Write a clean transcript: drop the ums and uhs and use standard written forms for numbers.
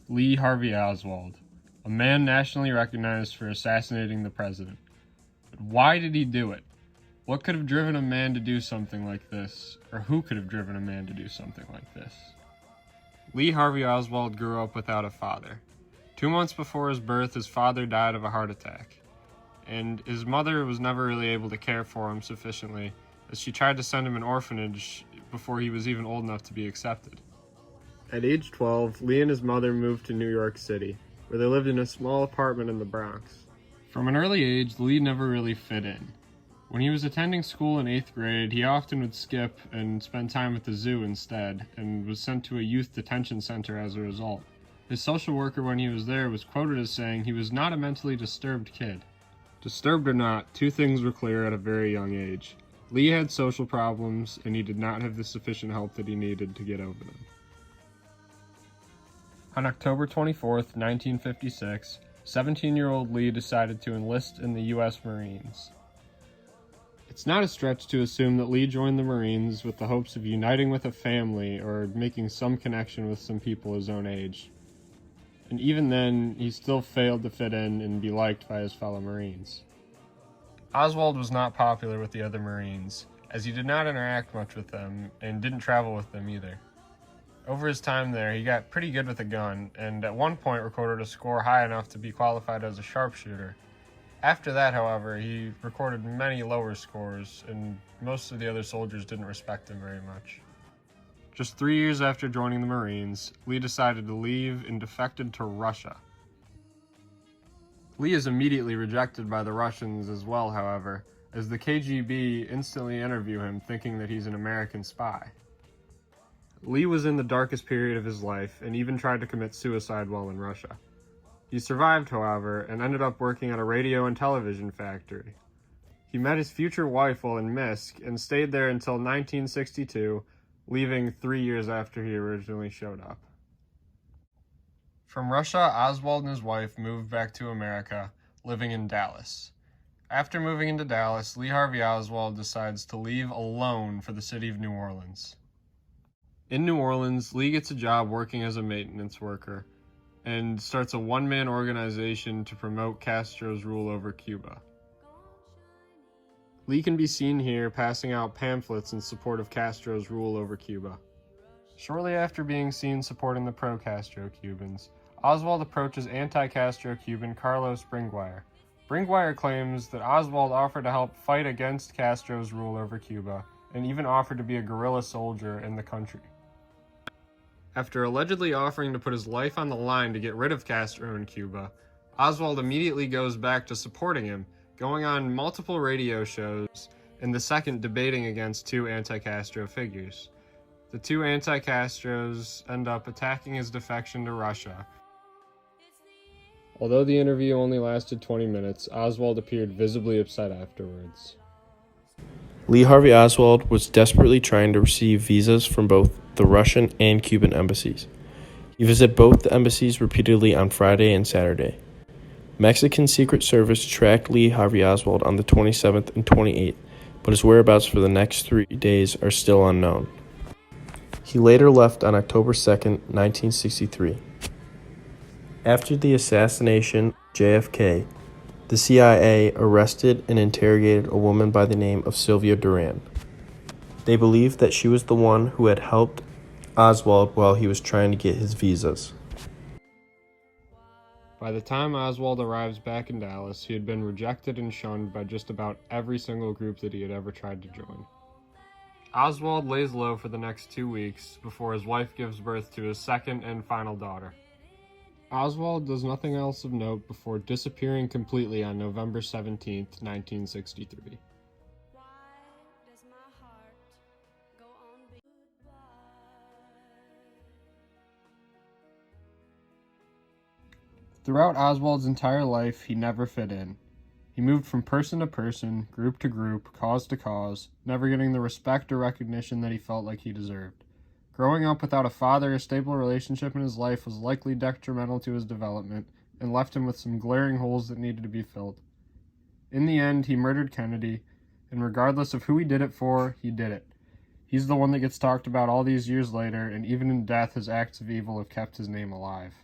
Lee Harvey Oswald, a man nationally recognized for assassinating the president. But why did he do it? What could have driven a man to do something like this? Or who could have driven a man to do something like this? Lee Harvey Oswald grew up without a father. 2 months before his birth, his father died of a heart attack, and his mother was never really able to care for him sufficiently, as she tried to send him an orphanage before he was even old enough to be accepted. At age 12, Lee and his mother moved to New York City, where they lived in a small apartment in the Bronx. From an early age, Lee never really fit in. When he was attending school in 8th grade, he often would skip and spend time at the zoo instead, and was sent to a youth detention center as a result. His social worker when he was there was quoted as saying he was not a mentally disturbed kid. Disturbed or not, two things were clear at a very young age. Lee had social problems, and he did not have the sufficient help that he needed to get over them. On October 24th, 1956, 17-year-old Lee decided to enlist in the U.S. Marines. It's not a stretch to assume that Lee joined the Marines with the hopes of uniting with a family or making some connection with some people his own age. And even then, he still failed to fit in and be liked by his fellow Marines. Oswald was not popular with the other Marines, as he did not interact much with them and didn't travel with them either. Over his time there, he got pretty good with a gun, and at one point recorded a score high enough to be qualified as a sharpshooter. After that, however, he recorded many lower scores, and most of the other soldiers didn't respect him very much. Just 3 years after joining the Marines, Lee decided to leave and defected to Russia. Lee is immediately rejected by the Russians as well, however, as the KGB instantly interview him thinking that he's an American spy. Lee was in the darkest period of his life and even tried to commit suicide while in Russia. He survived, however, and ended up working at a radio and television factory. He met his future wife while in Minsk and stayed there until 1962, leaving 3 years after he originally showed up. From Russia, Oswald and his wife moved back to America, living in Dallas. After moving into Dallas, Lee Harvey Oswald decides to leave alone for the city of New Orleans. In New Orleans, Lee gets a job working as a maintenance worker and starts a one-man organization to promote Castro's rule over Cuba. Lee can be seen here passing out pamphlets in support of Castro's rule over Cuba. Shortly after being seen supporting the pro-Castro Cubans, Oswald approaches anti-Castro Cuban Carlos Bringuier. Bringuier claims that Oswald offered to help fight against Castro's rule over Cuba, and even offered to be a guerrilla soldier in the country. After allegedly offering to put his life on the line to get rid of Castro in Cuba, Oswald immediately goes back to supporting him, going on multiple radio shows, and the second debating against two anti-Castro figures. The two anti-Castros end up attacking his defection to Russia. Although the interview only lasted 20 minutes, Oswald appeared visibly upset afterwards. Lee Harvey Oswald was desperately trying to receive visas from both the Russian and Cuban embassies. He visited both the embassies repeatedly on Friday and Saturday. Mexican Secret Service tracked Lee Harvey Oswald on the 27th and 28th, but his whereabouts for the next 3 days are still unknown. He later left on October 2nd, 1963. After the assassination of JFK, the CIA arrested and interrogated a woman by the name of Sylvia Duran. They believed that she was the one who had helped Oswald while he was trying to get his visas. By the time Oswald arrives back in Dallas, he had been rejected and shunned by just about every single group that he had ever tried to join. Oswald lays low for the next 2 weeks before his wife gives birth to his second and final daughter. Oswald does nothing else of note before disappearing completely on November 17, 1963. Throughout Oswald's entire life, he never fit in. He moved from person to person, group to group, cause to cause, never getting the respect or recognition that he felt like he deserved. Growing up without a father or stable relationship in his life was likely detrimental to his development and left him with some glaring holes that needed to be filled. In the end, he murdered Kennedy, and regardless of who he did it for, he did it. He's the one that gets talked about all these years later, and even in death, his acts of evil have kept his name alive.